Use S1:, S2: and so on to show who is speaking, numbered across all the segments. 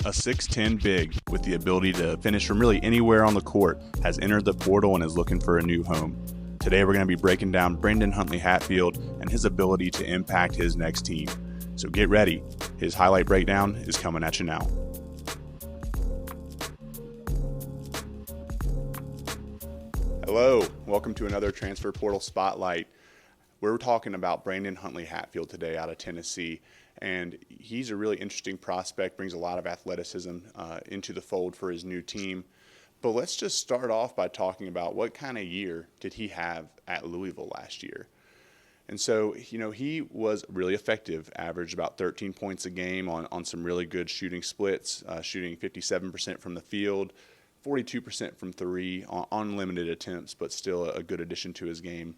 S1: A 6'10 big with the ability to finish from really anywhere on the court has entered the portal and is looking for a new home. Today we're going to be breaking down Brandon Huntley-Hatfield and his ability to impact his next team. So get ready. His highlight breakdown is coming at you now. Hello, welcome to another Transfer Portal Spotlight. We're talking about Brandon Huntley-Hatfield today out of Tennessee, and he's a really interesting prospect, brings a lot of athleticism into the fold for his new team. But let's just start off by talking about what kind of year did he have at Louisville last year. And so, he was really effective, averaged about 13 points a game on some really good shooting splits, shooting 57% from the field, 42% from three on limited attempts, but still a good addition to his game.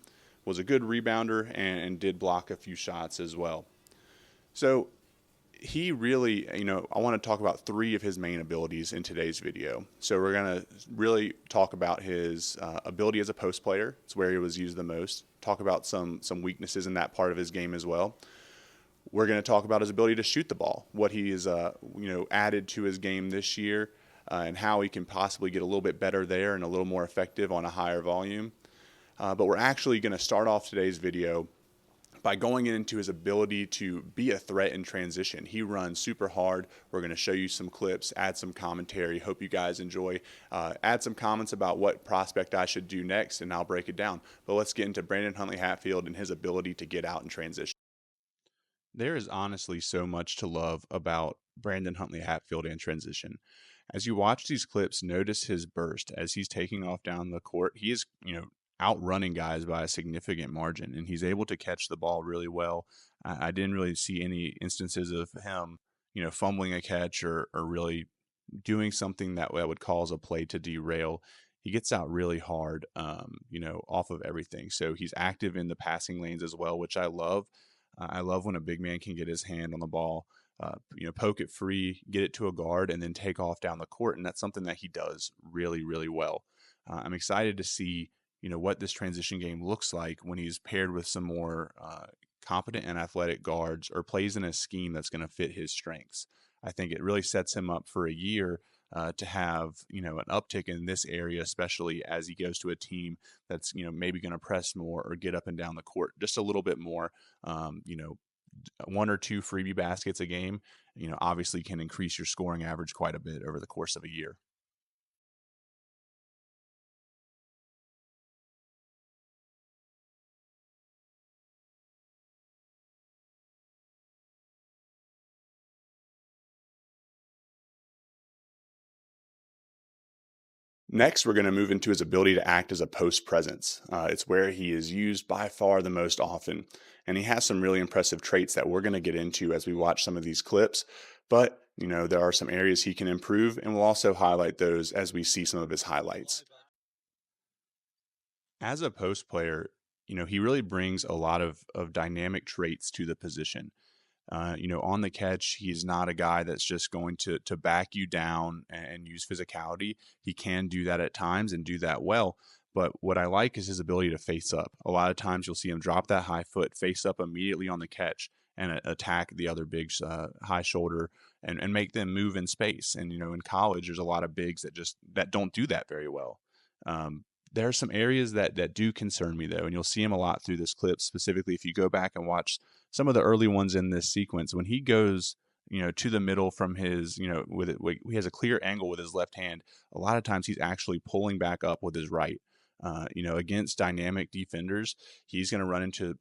S1: Was a good rebounder and did block a few shots as well. So he really, I want to talk about three of his main abilities in today's video. So we're going to really talk about his ability as a post player. It's where he was used the most. Talk about some weaknesses in that part of his game as well. We're going to talk about his ability to shoot the ball, what he is, added to his game this year, and how he can possibly get a little bit better there and a little more effective on a higher volume. But we're actually going to start off today's video by going into his ability to be a threat in transition. He runs super hard. We're going to show you some clips, add some commentary. Hope you guys enjoy. Add some comments about what prospect I should do next, and I'll break it down. But let's get into Brandon Huntley-Hatfield and his ability to get out in transition. There is honestly so much to love about Brandon Huntley-Hatfield in transition. As you watch these clips, notice his burst as he's taking off down the court. He is, outrunning guys by a significant margin, and he's able to catch the ball really well. I didn't really see any instances of him, fumbling a catch or really doing something that would cause a play to derail. He gets out really hard, off of everything. So he's active in the passing lanes as well, which I love. I love when a big man can get his hand on the ball, poke it free, get it to a guard, and then take off down the court. And that's something that he does really, really well. I'm excited to see what this transition game looks like when he's paired with some more competent and athletic guards or plays in a scheme that's going to fit his strengths. I think it really sets him up for a year to have, an uptick in this area, especially as he goes to a team that's, maybe going to press more or get up and down the court just a little bit more. One or two freebie baskets a game, obviously can increase your scoring average quite a bit over the course of a year. Next, we're going to move into his ability to act as a post presence. It's where he is used by far the most often. And he has some really impressive traits that we're going to get into as we watch some of these clips. But, there are some areas he can improve, and we'll also highlight those as we see some of his highlights. As a post player, he really brings a lot of dynamic traits to the position. On the catch, he's not a guy that's just going to back you down and use physicality. He can do that at times and do that well. But what I like is his ability to face up. A lot of times you'll see him drop that high foot, face up immediately on the catch, and attack the other bigs high shoulder and make them move in space. And, in college, there's a lot of bigs that don't do that very well. There are some areas that do concern me, though, and you'll see him a lot through this clip, specifically if you go back and watch some of the early ones in this sequence. When he goes, to the middle from his, he has a clear angle with his left hand. A lot of times he's actually pulling back up with his right. Against dynamic defenders, he's going to run into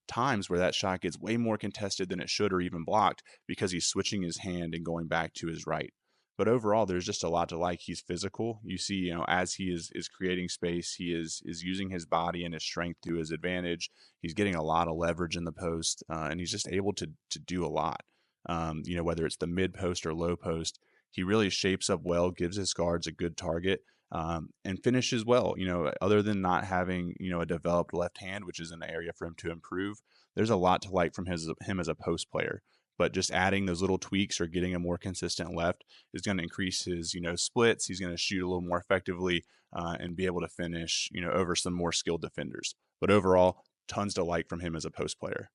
S1: times where that shot gets way more contested than it should or even blocked because he's switching his hand and going back to his right. But overall, there's just a lot to like. He's physical. You see, as he is creating space, he is using his body and his strength to his advantage. He's getting a lot of leverage in the post, and he's just able to do a lot. Whether it's the mid post or low post, he really shapes up well, gives his guards a good target, and finishes well. Other than not having a developed left hand, which is an area for him to improve, there's a lot to like from him as a post player. But just adding those little tweaks or getting a more consistent left is going to increase his, splits. He's going to shoot a little more effectively and be able to finish, over some more skilled defenders. But overall, tons to like from him as a post player.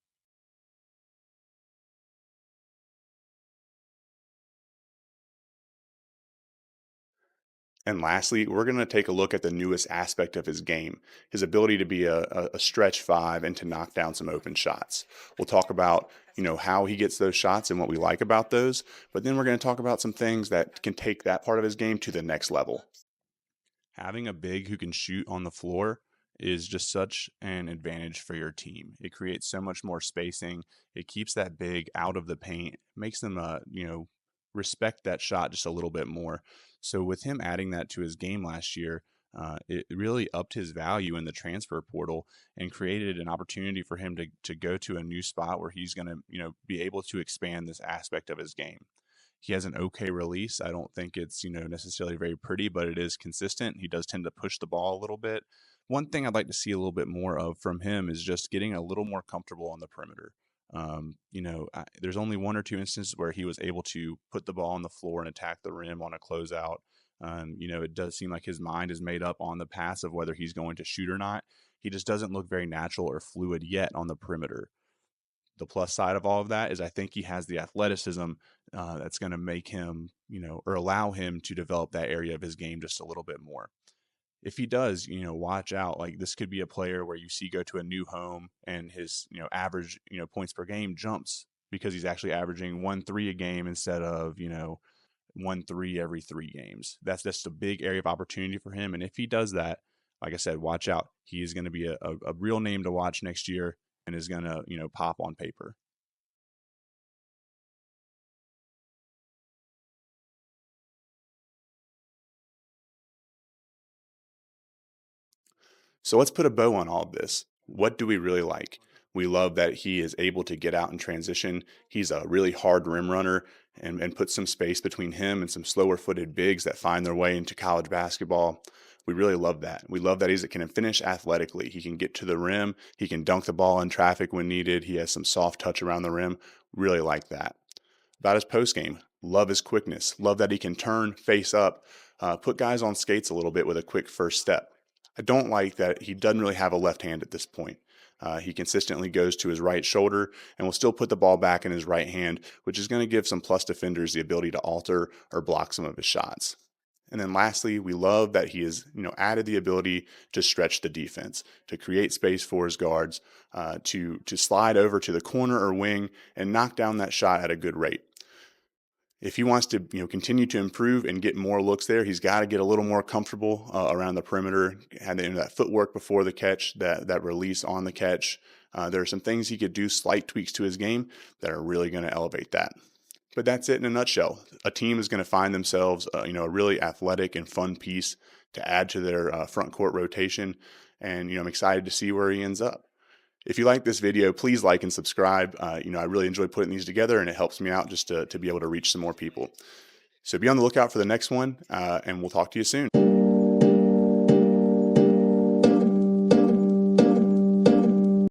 S1: And lastly, we're going to take a look at the newest aspect of his game, his ability to be a stretch five and to knock down some open shots. We'll talk about, how he gets those shots and what we like about those, but then we're going to talk about some things that can take that part of his game to the next level. Having a big who can shoot on the floor is just such an advantage for your team. It creates so much more spacing. It keeps that big out of the paint, makes them, respect that shot just a little bit more. So with him adding that to his game last year, it really upped his value in the transfer portal and created an opportunity for him to go to a new spot where he's going to, be able to expand this aspect of his game. He has an okay release. I don't think it's, necessarily very pretty, but it is consistent. He does tend to push the ball a little bit. One thing I'd like to see a little bit more of from him is just getting a little more comfortable on the perimeter. There's only one or two instances where he was able to put the ball on the floor and attack the rim on a closeout. It does seem like his mind is made up on the pass of whether he's going to shoot or not. He just doesn't look very natural or fluid yet on the perimeter. The plus side of all of that is I think he has the athleticism that's going to make him, or allow him to develop that area of his game just a little bit more. If he does, watch out. Like this could be a player where you see go to a new home and his, average, points per game jumps because he's actually averaging 1-3 a game instead of, 1-3 every 3 games. That's just a big area of opportunity for him. And if he does that, like I said, watch out. He is going to be a real name to watch next year and is going to, pop on paper. So let's put a bow on all of this. What do we really like? We love that he is able to get out and transition. He's a really hard rim runner and put some space between him and some slower footed bigs that find their way into college basketball. We really love that. We love that he can finish athletically. He can get to the rim. He can dunk the ball in traffic when needed. He has some soft touch around the rim. Really like that. About his post game, love his quickness. Love that he can turn face up, put guys on skates a little bit with a quick first step. I don't like that he doesn't really have a left hand at this point. He consistently goes to his right shoulder and will still put the ball back in his right hand, which is going to give some plus defenders the ability to alter or block some of his shots. And then lastly, we love that he has, added the ability to stretch the defense, to create space for his guards, to slide over to the corner or wing and knock down that shot at a good rate. If he wants to, continue to improve and get more looks there, he's got to get a little more comfortable around the perimeter. Had that footwork before the catch, that release on the catch. There are some things he could do, slight tweaks to his game that are really going to elevate that. But that's it in a nutshell. A team is going to find themselves, a really athletic and fun piece to add to their front court rotation. And, I'm excited to see where he ends up. If you like this video, please like and subscribe. I really enjoy putting these together and it helps me out just to be able to reach some more people. So be on the lookout for the next one and we'll talk to you soon.